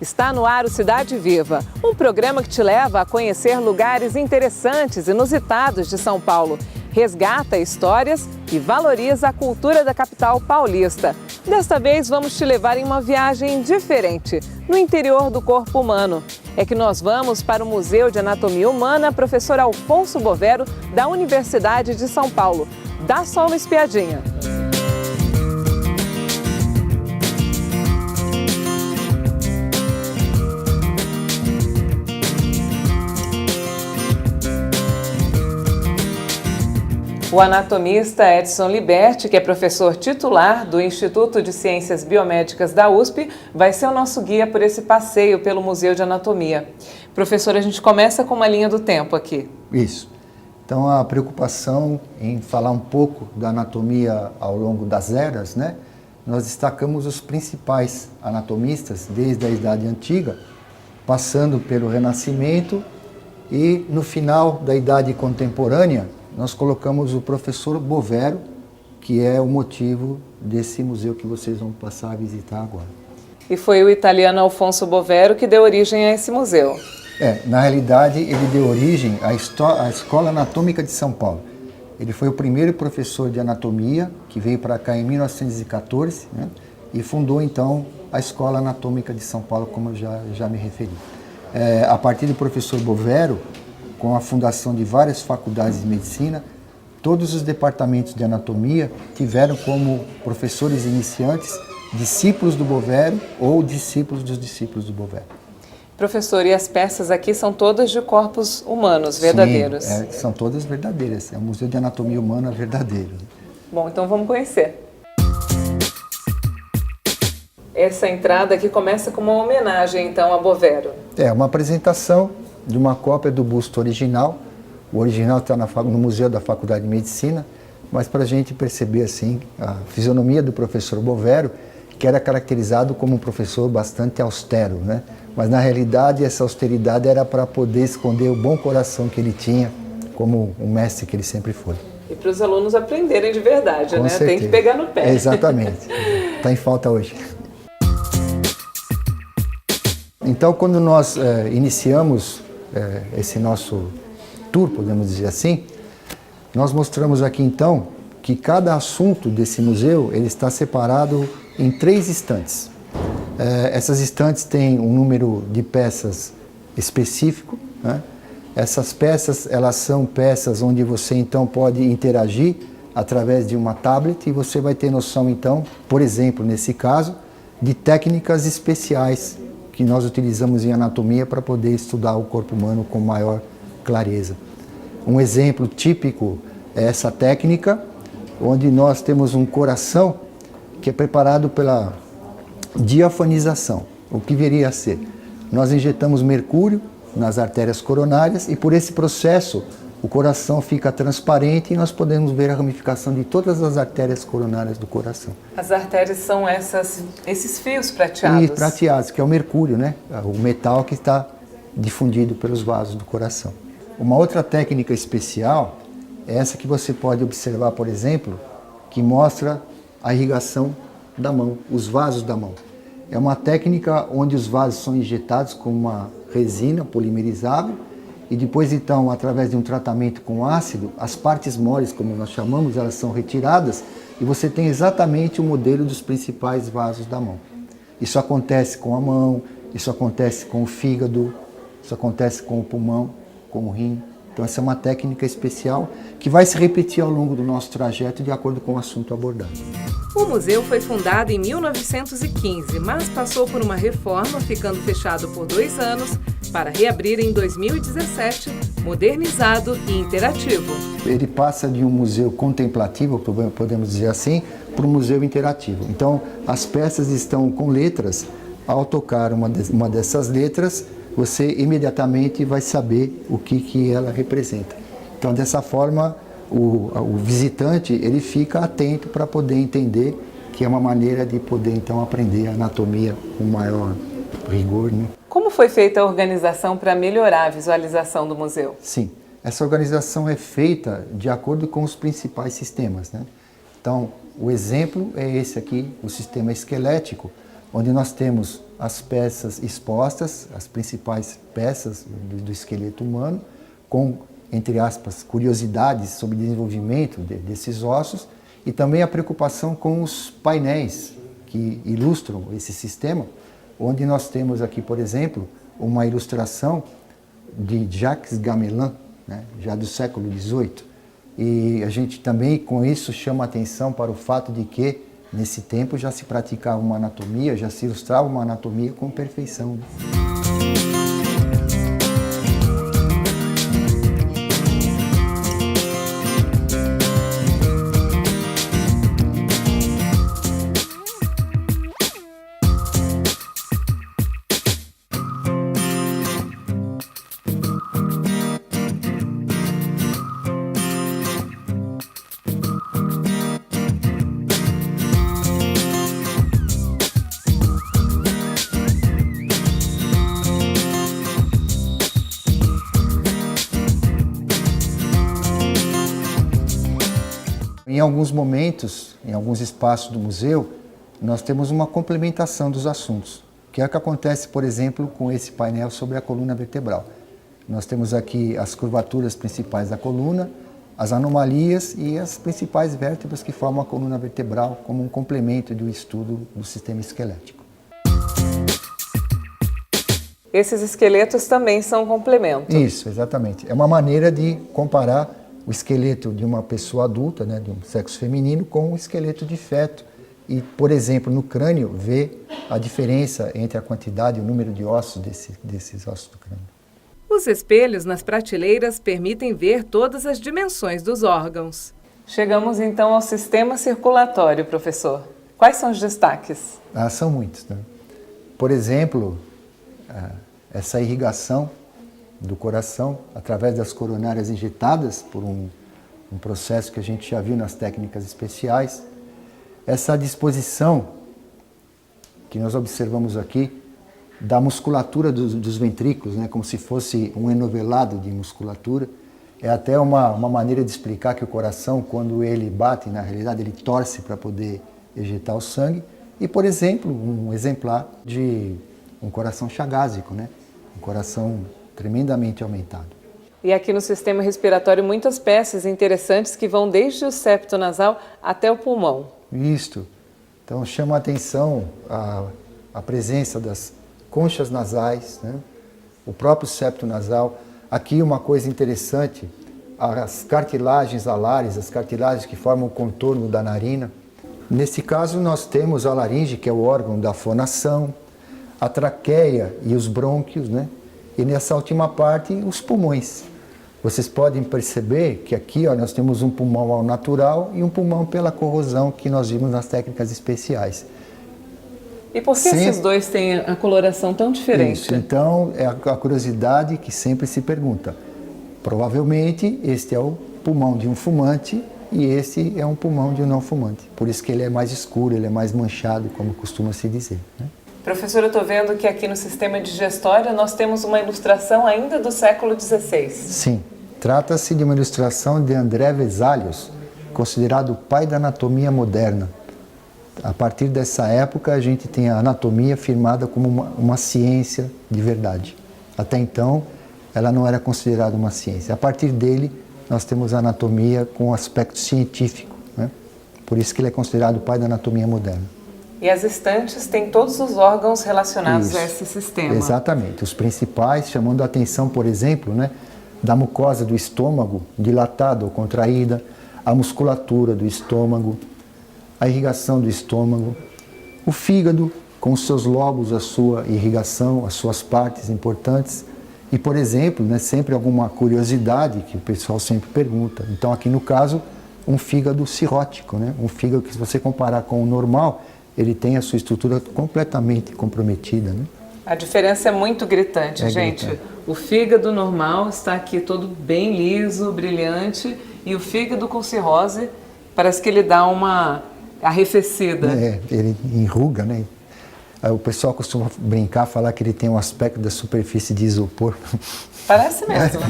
Está no ar o Cidade Viva, um programa que te leva a conhecer lugares interessantes, inusitados de São Paulo. Resgata histórias e valoriza a cultura da capital paulista. Desta vez vamos te levar em uma viagem diferente, no interior do corpo humano. É que nós vamos para o Museu de Anatomia Humana Professor Alfonso Bovero, da Universidade de São Paulo. Dá só uma espiadinha. O anatomista Edson Liberti, que é professor titular do Instituto de Ciências Biomédicas da USP, vai ser o nosso guia por esse passeio pelo Museu de Anatomia. Professor, a gente começa com uma linha do tempo aqui. Isso. Então, a preocupação em falar um pouco da anatomia ao longo das eras, né? Nós destacamos os principais anatomistas desde a Idade Antiga, passando pelo Renascimento e no final da Idade Contemporânea, nós colocamos o professor Bovero, que é o motivo desse museu que vocês vão passar a visitar agora. E foi o italiano Alfonso Bovero que deu origem a esse museu. Na realidade, ele deu origem à Escola Anatômica de São Paulo. Ele foi o primeiro professor de anatomia, que veio para cá em 1914, né, e fundou, então, a Escola Anatômica de São Paulo, como eu já me referi. A partir do professor Bovero, com a fundação de várias faculdades de medicina, todos os departamentos de anatomia tiveram como professores iniciantes discípulos do Bovero ou discípulos dos discípulos do Bovero. Professor, e as peças aqui são todas de corpos humanos, verdadeiros? Sim, são todas verdadeiras. É um museu de anatomia humana verdadeiro. Bom, então vamos conhecer. Essa entrada aqui começa com uma homenagem, então, a Bovero. Uma apresentação de uma cópia do busto original. O original está no Museu da Faculdade de Medicina, mas para a gente perceber assim a fisionomia do professor Bovero, que era caracterizado como um professor bastante austero, né? Mas na realidade essa austeridade era para poder esconder o bom coração que ele tinha, como um mestre que ele sempre foi. E para os alunos aprenderem de verdade, Com né? certeza. Tem que pegar no pé. Exatamente. Está em falta hoje. Então, quando nós iniciamos esse nosso tour, podemos dizer assim, nós mostramos aqui então que cada assunto desse museu ele está separado em 3 estantes. Essas estantes têm um número de peças específico, né? Essas peças, elas são peças onde você então pode interagir através de uma tablet e você vai ter noção então, por exemplo, nesse caso, de técnicas especiais que nós utilizamos em anatomia para poder estudar o corpo humano com maior clareza. Um exemplo típico é essa técnica, onde nós temos um coração que é preparado pela diafanização. O que viria a ser? Nós injetamos mercúrio nas artérias coronárias e por esse processo o coração fica transparente e nós podemos ver a ramificação de todas as artérias coronárias do coração. As artérias são esses fios prateados? E prateados, que é o mercúrio, né? O metal que está difundido pelos vasos do coração. Uma outra técnica especial é essa que você pode observar, por exemplo, que mostra a irrigação da mão, os vasos da mão. É uma técnica onde os vasos são injetados com uma resina polimerizável e depois, então, através de um tratamento com ácido, as partes moles, como nós chamamos, elas são retiradas e você tem exatamente o modelo dos principais vasos da mão. Isso acontece com a mão, isso acontece com o fígado, isso acontece com o pulmão, com o rim. Então, essa é uma técnica especial que vai se repetir ao longo do nosso trajeto de acordo com o assunto abordado. O museu foi fundado em 1915, mas passou por uma reforma, ficando fechado por 2 anos, para reabrir em 2017, modernizado e interativo. Ele passa de um museu contemplativo, podemos dizer assim, para um museu interativo. Então, as peças estão com letras. Ao tocar uma dessas letras, você imediatamente vai saber o que ela representa. Então, dessa forma, o visitante ele fica atento para poder entender que é uma maneira de poder então aprender a anatomia com maior rigor, né? Como foi feita a organização para melhorar a visualização do museu? Sim, essa organização é feita de acordo com os principais sistemas, né? Então, o exemplo é esse aqui, o sistema esquelético, onde nós temos as peças expostas, as principais peças do esqueleto humano, com, entre aspas, curiosidades sobre o desenvolvimento desses ossos, e também a preocupação com os painéis que ilustram esse sistema, onde nós temos aqui, por exemplo, uma ilustração de Jacques Gamelin, né, já do século XVIII. E a gente também, com isso, chama atenção para o fato de que, nesse tempo, já se praticava uma anatomia, já se ilustrava uma anatomia com perfeição, né? Em alguns momentos, em alguns espaços do museu, nós temos uma complementação dos assuntos, que é o que acontece, por exemplo, com esse painel sobre a coluna vertebral. Nós temos aqui as curvaturas principais da coluna, as anomalias e as principais vértebras que formam a coluna vertebral como um complemento do estudo do sistema esquelético. Esses esqueletos também são um complemento. Isso, exatamente. É uma maneira de comparar o esqueleto de uma pessoa adulta, né, de um sexo feminino, com o esqueleto de feto. E, por exemplo, no crânio, ver a diferença entre a quantidade e o número de ossos desses ossos do crânio. Os espelhos nas prateleiras permitem ver todas as dimensões dos órgãos. Chegamos então ao sistema circulatório, professor. Quais são os destaques? São muitos, né? Por exemplo, essa irrigação do coração através das coronárias injetadas por um processo que a gente já viu nas técnicas especiais. Essa disposição que nós observamos aqui da musculatura dos ventrículos, né, como se fosse um enovelado de musculatura, é até uma maneira de explicar que o coração, quando ele bate, na realidade ele torce para poder ejetar o sangue. E, por exemplo, um exemplar de um coração chagásico, né, um coração tremendamente aumentado. E aqui no sistema respiratório, muitas peças interessantes que vão desde o septo nasal até o pulmão. Isto. Então chama a atenção a presença das conchas nasais, né? O próprio septo nasal. Aqui uma coisa interessante, as cartilagens alares, as cartilagens que formam o contorno da narina. Nesse caso nós temos a laringe, que é o órgão da fonação, a traqueia e os brônquios, né? E nessa última parte, os pulmões. Vocês podem perceber que aqui nós temos um pulmão ao natural e um pulmão pela corrosão que nós vimos nas técnicas especiais. E por que esses dois têm a coloração tão diferente? Isso, então é a curiosidade que sempre se pergunta. Provavelmente este é o pulmão de um fumante e esse é um pulmão de um não fumante. Por isso que ele é mais escuro, ele é mais manchado, como costuma se dizer, né? Professor, eu estou vendo que aqui no sistema digestório nós temos uma ilustração ainda do século XVI. Sim, trata-se de uma ilustração de André Vesalius, considerado o pai da anatomia moderna. A partir dessa época a gente tem a anatomia firmada como uma ciência de verdade. Até então ela não era considerada uma ciência. A partir dele nós temos a anatomia com aspecto científico, né? Por isso que ele é considerado o pai da anatomia moderna. E as estantes têm todos os órgãos relacionados a esse sistema. Exatamente. Os principais, chamando a atenção, por exemplo, né, da mucosa do estômago, dilatada ou contraída, a musculatura do estômago, a irrigação do estômago, o fígado, com os seus lobos, a sua irrigação, as suas partes importantes. E, por exemplo, né, sempre alguma curiosidade que o pessoal sempre pergunta. Então, aqui no caso, um fígado cirrótico, né? Um fígado que, se você comparar com o normal, ele tem a sua estrutura completamente comprometida, né? A diferença é muito gritante, gente. Gritante. O fígado normal está aqui todo bem liso, brilhante, e o fígado com cirrose parece que ele dá uma arrefecida. Ele enruga, né? O pessoal costuma brincar, falar que ele tem um aspecto da superfície de isopor. Parece mesmo.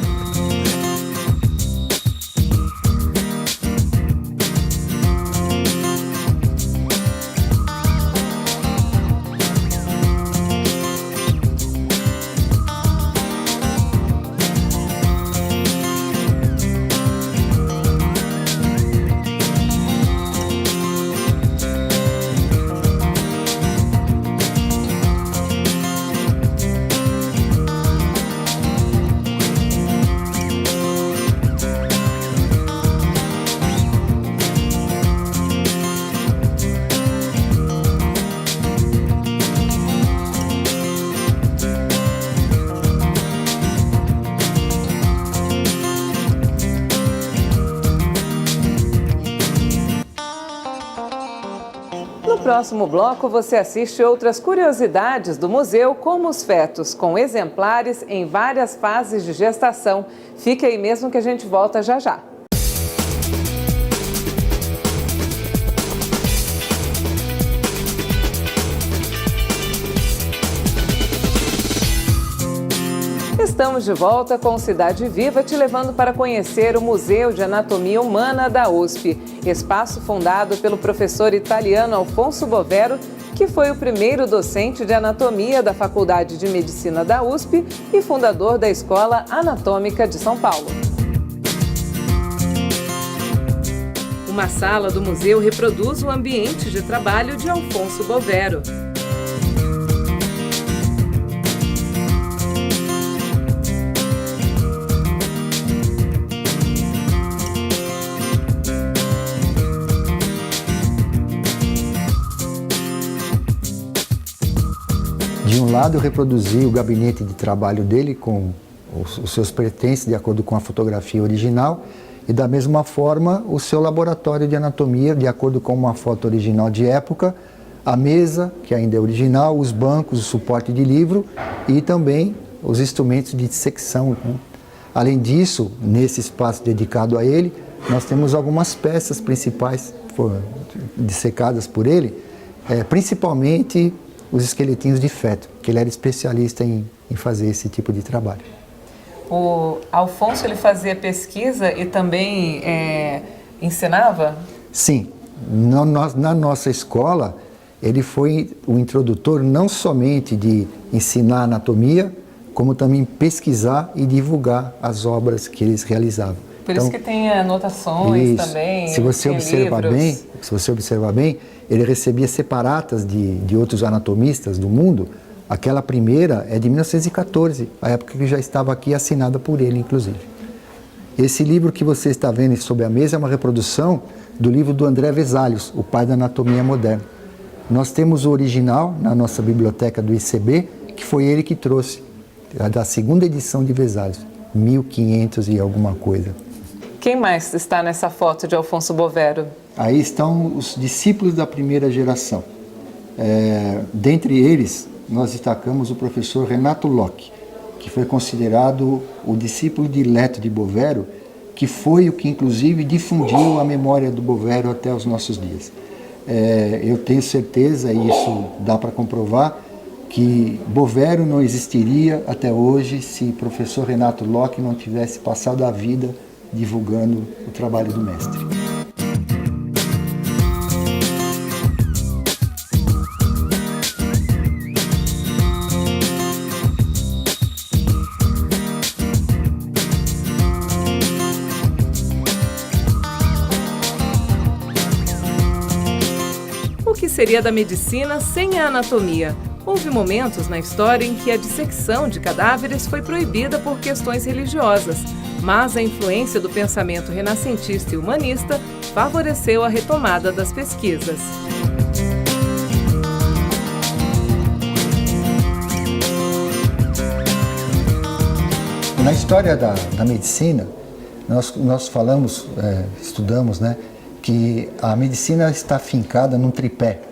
próximo bloco, você assiste outras curiosidades do museu, como os fetos, com exemplares em várias fases de gestação. Fique aí mesmo que a gente volta já já. Estamos de volta com Cidade Viva, te levando para conhecer o Museu de Anatomia Humana da USP, espaço fundado pelo professor italiano Alfonso Bovero, que foi o primeiro docente de anatomia da Faculdade de Medicina da USP e fundador da Escola Anatômica de São Paulo. Uma sala do museu reproduz o ambiente de trabalho de Alfonso Bovero. De um lado, eu reproduzi o gabinete de trabalho dele com os seus pertences, de acordo com a fotografia original, e da mesma forma, o seu laboratório de anatomia, de acordo com uma foto original de época, a mesa, que ainda é original, os bancos, o suporte de livro e também os instrumentos de dissecção, né? Além disso, nesse espaço dedicado a ele, nós temos algumas peças principais dissecadas por ele, principalmente os esqueletinhos de feto, que ele era especialista em fazer esse tipo de trabalho. O Alfonso, ele fazia pesquisa e também ensinava? Sim. Na nossa escola, ele foi o introdutor não somente de ensinar anatomia, como também pesquisar e divulgar as obras que eles realizavam. Por isso que tem anotações também. Se você observar bem, ele recebia separatas de outros anatomistas do mundo. Aquela primeira é de 1914, a época que já estava aqui, assinada por ele, inclusive. Esse livro que você está vendo sobre a mesa é uma reprodução do livro do André Vesalius, o pai da anatomia moderna. Nós temos o original na nossa biblioteca do ICB, que foi ele que trouxe, da segunda edição de Vesalius, 1500 e alguma coisa. Quem mais está nessa foto de Alfonso Bovero? Aí estão os discípulos da primeira geração. Dentre eles, nós destacamos o professor Renato Locke, que foi considerado o discípulo dileto de Bovero, que foi o que inclusive difundiu a memória do Bovero até os nossos dias. Eu tenho certeza, e isso dá para comprovar, que Bovero não existiria até hoje se o professor Renato Locke não tivesse passado a vida divulgando o trabalho do mestre. O que seria da medicina sem a anatomia? Houve momentos na história em que a dissecção de cadáveres foi proibida por questões religiosas, mas a influência do pensamento renascentista e humanista favoreceu a retomada das pesquisas. Na história da medicina, nós estudamos, né, que a medicina está fincada num tripé.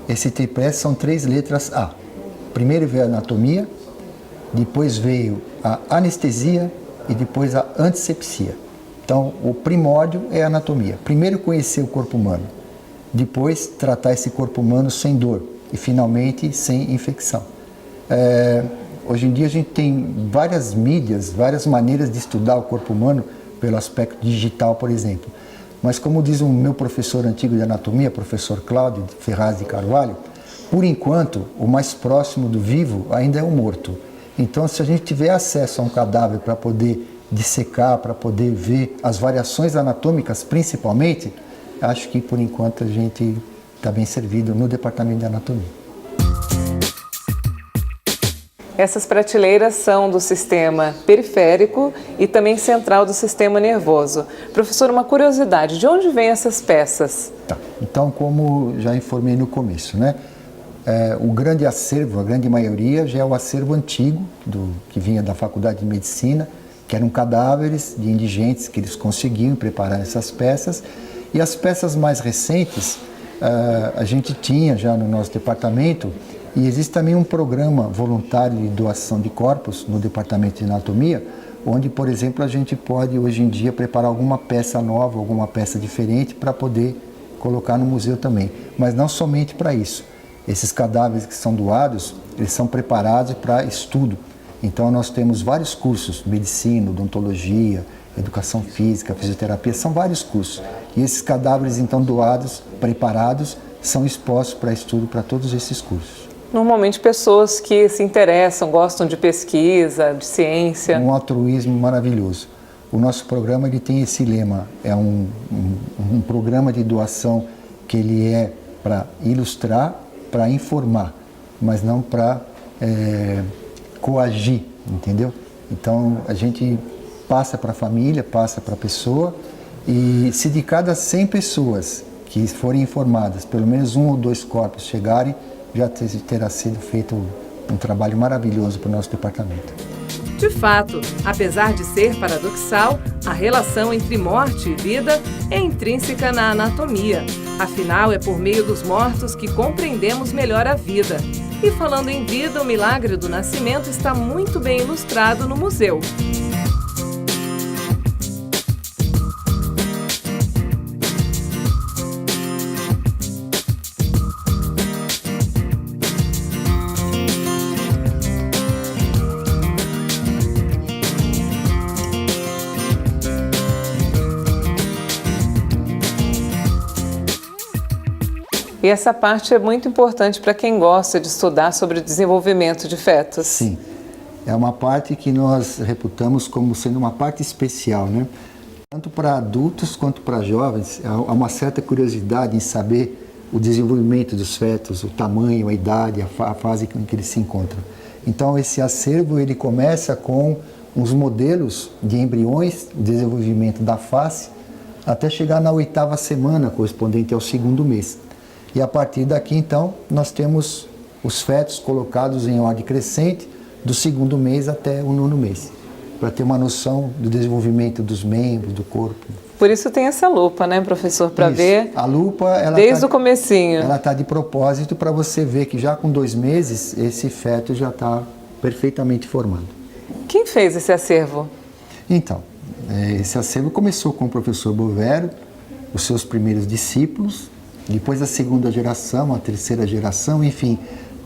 Esse tripé são 3 letras A. Primeiro veio a anatomia, depois veio a anestesia e depois a antisepsia. Então, o primórdio é a anatomia. Primeiro conhecer o corpo humano, depois tratar esse corpo humano sem dor e, finalmente, sem infecção. Hoje em dia a gente tem várias mídias, várias maneiras de estudar o corpo humano pelo aspecto digital, por exemplo. Mas como diz o meu professor antigo de anatomia, professor Cláudio Ferraz de Carvalho, por enquanto, o mais próximo do vivo ainda é o morto. Então, se a gente tiver acesso a um cadáver para poder dissecar, para poder ver as variações anatômicas, principalmente, acho que, por enquanto, a gente está bem servido no departamento de anatomia. Essas prateleiras são do sistema periférico e também central do sistema nervoso. Professor, uma curiosidade, de onde vêm essas peças? Tá. Então, como já informei no começo, né? O grande acervo, a grande maioria, já é o acervo antigo, que vinha da Faculdade de Medicina, que eram cadáveres de indigentes que eles conseguiam preparar essas peças. E as peças mais recentes a gente tinha já no nosso departamento, e existe também um programa voluntário de doação de corpos no departamento de anatomia, onde, por exemplo, a gente pode hoje em dia preparar alguma peça nova, alguma peça diferente para poder colocar no museu também. Mas não somente para isso. Esses cadáveres que são doados, eles são preparados para estudo. Então nós temos vários cursos, medicina, odontologia, educação física, fisioterapia, são vários cursos. E esses cadáveres então doados, preparados, são expostos para estudo para todos esses cursos. Normalmente pessoas que se interessam, gostam de pesquisa, de ciência. Um altruísmo maravilhoso. O nosso programa ele tem esse lema, é um programa de doação que ele é para ilustrar, para informar, mas não para coagir, entendeu? Então a gente passa para a família, passa para a pessoa, e se de cada 100 pessoas que forem informadas, pelo menos 1 ou 2 corpos chegarem, já terá sido feito um trabalho maravilhoso para o nosso departamento. De fato, apesar de ser paradoxal, a relação entre morte e vida é intrínseca na anatomia. Afinal, é por meio dos mortos que compreendemos melhor a vida. E falando em vida, o milagre do nascimento está muito bem ilustrado no museu. E essa parte é muito importante para quem gosta de estudar sobre o desenvolvimento de fetos. Sim, é uma parte que nós reputamos como sendo uma parte especial, né? Tanto para adultos quanto para jovens, há uma certa curiosidade em saber o desenvolvimento dos fetos, o tamanho, a idade, a fase em que eles se encontram. Então esse acervo ele começa com uns modelos de embriões, o desenvolvimento da face, até chegar na 8ª semana, correspondente ao 2º mês. E a partir daqui, então, nós temos os fetos colocados em ordem crescente, do 2º mês até o 9º mês, para ter uma noção do desenvolvimento dos membros, do corpo. Por isso tem essa lupa, né, professor, para ver a lupa, ela desde o comecinho. Ela está de propósito para você ver que já com 2 meses, esse feto já está perfeitamente formado. Quem fez esse acervo? Então, esse acervo começou com o professor Bovero, os seus primeiros discípulos, depois a 2ª geração, a 3ª geração, enfim,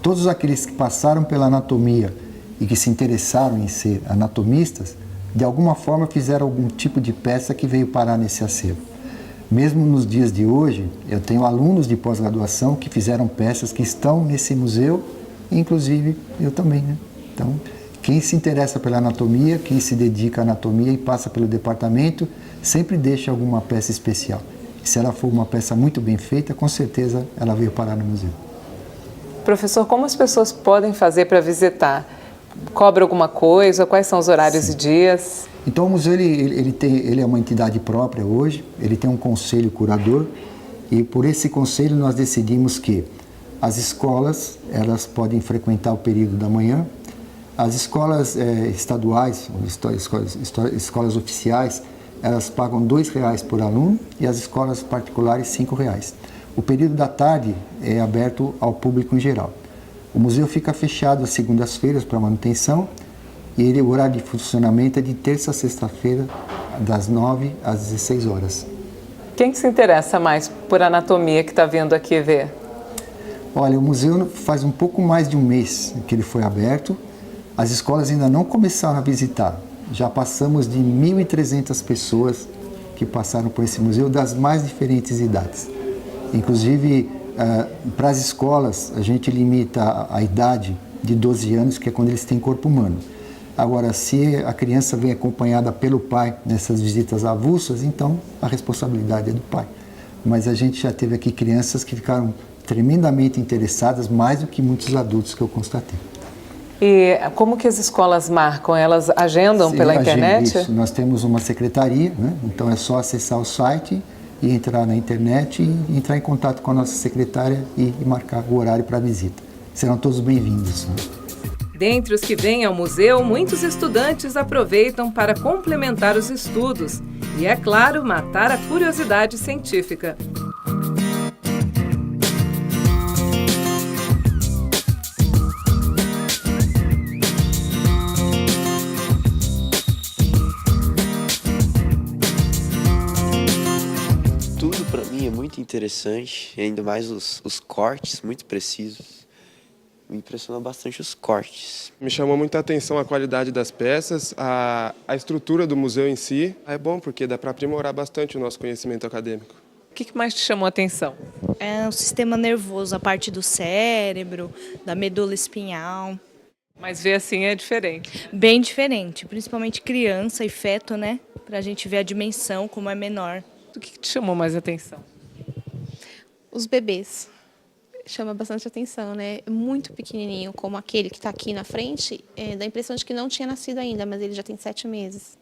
todos aqueles que passaram pela anatomia e que se interessaram em ser anatomistas, de alguma forma fizeram algum tipo de peça que veio parar nesse acervo. Mesmo nos dias de hoje, eu tenho alunos de pós-graduação que fizeram peças que estão nesse museu, inclusive eu também, né? Então, quem se interessa pela anatomia, quem se dedica à anatomia e passa pelo departamento, sempre deixa alguma peça especial. Se ela for uma peça muito bem feita, com certeza ela veio parar no museu. Professor, como as pessoas podem fazer para visitar? Cobra alguma coisa? Quais são os horários e dias? Então o museu ele é uma entidade própria hoje, ele tem um conselho curador, e por esse conselho nós decidimos que as escolas elas podem frequentar o período da manhã, as escolas estaduais, escolas oficiais, elas pagam R$2 por aluno e as escolas particulares R$5. O período da tarde é aberto ao público em geral. O museu fica fechado às segundas-feiras para manutenção e o horário de funcionamento é de terça a sexta-feira, das 9 às 16 horas. Quem que se interessa mais por anatomia que está vindo aqui ver? Olha, o museu faz um pouco mais de um mês que ele foi aberto. As escolas ainda não começaram a visitar. Já passamos de 1.300 pessoas que passaram por esse museu, das mais diferentes idades. Inclusive, para as escolas, a gente limita a idade de 12 anos, que é quando eles têm corpo humano. Agora, se a criança vem acompanhada pelo pai nessas visitas avulsas, então a responsabilidade é do pai. Mas a gente já teve aqui crianças que ficaram tremendamente interessadas, mais do que muitos adultos que eu constatei. E como que as escolas marcam? Elas agendam pela internet? Isso. Nós temos uma secretaria, né? Então é só acessar o site e entrar na internet e entrar em contato com a nossa secretária e marcar o horário para a visita. Serão todos bem-vindos. Né? Dentre os que vêm ao museu, muitos estudantes aproveitam para complementar os estudos e, é claro, matar a curiosidade científica. muito interessante, e ainda mais os cortes muito precisos. Me impressionou bastante os cortes. Me chamou muita atenção a qualidade das peças, a estrutura do museu em si. É bom porque dá para aprimorar bastante o nosso conhecimento acadêmico. O que mais te chamou a atenção? É o sistema nervoso, a parte do cérebro, da medula espinhal. Mas ver assim é diferente. Bem diferente, principalmente criança e feto, né? Pra gente ver a dimensão, como é menor. O que te chamou mais a atenção? Os bebês. Chama bastante atenção, né? Muito pequenininho, como aquele que está aqui na frente, dá a impressão de que não tinha nascido ainda, mas ele já tem 7 meses.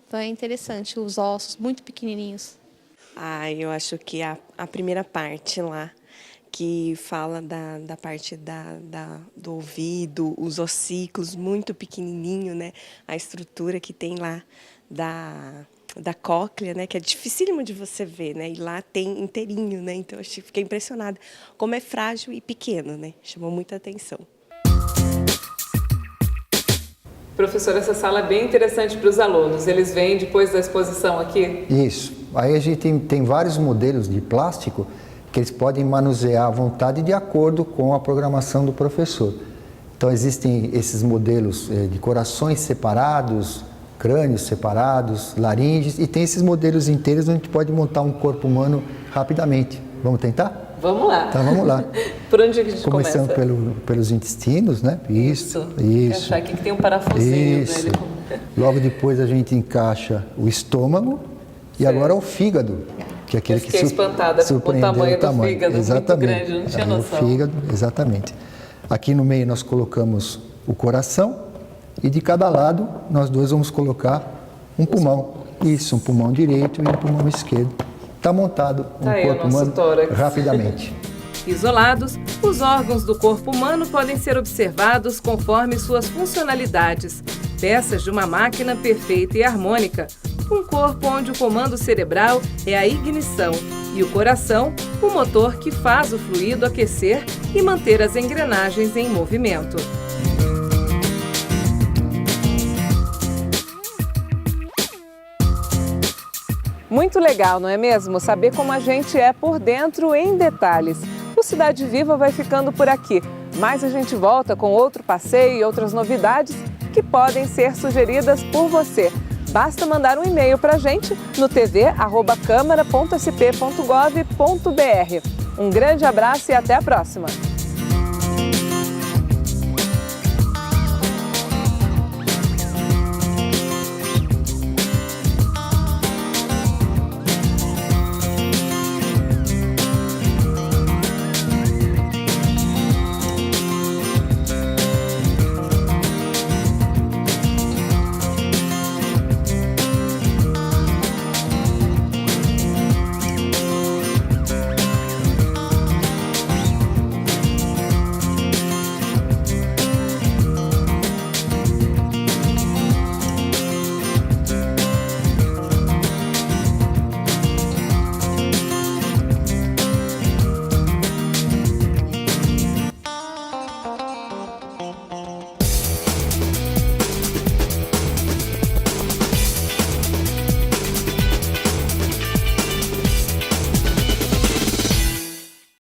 Então é interessante, os ossos muito pequenininhos. Eu acho que a primeira parte lá, que fala da parte do ouvido, os ossículos muito pequenininho, né? A estrutura que tem lá da cóclea, né, que é dificílimo de você ver, né, e lá tem inteirinho, né, então eu fiquei impressionada como é frágil e pequeno, né, chamou muita atenção. Professor, essa sala é bem interessante para os alunos, eles vêm depois da exposição aqui? Isso, aí a gente tem vários modelos de plástico que eles podem manusear à vontade de acordo com a programação do professor. Então existem esses modelos de corações separados, crânios separados, laringes, e tem esses modelos inteiros onde a gente pode montar um corpo humano rapidamente. Vamos tentar? Vamos lá. Então vamos lá. Por onde a gente começa? Começando pelos intestinos, né? Isso. Achar aqui que tem um parafusinho. Isso. Logo depois a gente encaixa o estômago e agora o fígado, que é aquele que espantada com o tamanho do fígado, exatamente. Muito grande, não tinha noção. O fígado, exatamente. Aqui no meio nós colocamos o coração e de cada lado nós dois vamos colocar um pulmão. Isso, um pulmão direito e um pulmão esquerdo. Está montado um corpo humano rapidamente. Isolados, os órgãos do corpo humano podem ser observados conforme suas funcionalidades. Peças de uma máquina perfeita e harmônica. Um corpo onde o comando cerebral é a ignição e o coração, o motor que faz o fluido aquecer e manter as engrenagens em movimento. Muito legal, não é mesmo? Saber como a gente é por dentro em detalhes. O Cidade Viva vai ficando por aqui, mas a gente volta com outro passeio e outras novidades que podem ser sugeridas por você. Basta mandar um e-mail para a gente no tv@câmara.sp.gov.br. Um grande abraço e até a próxima!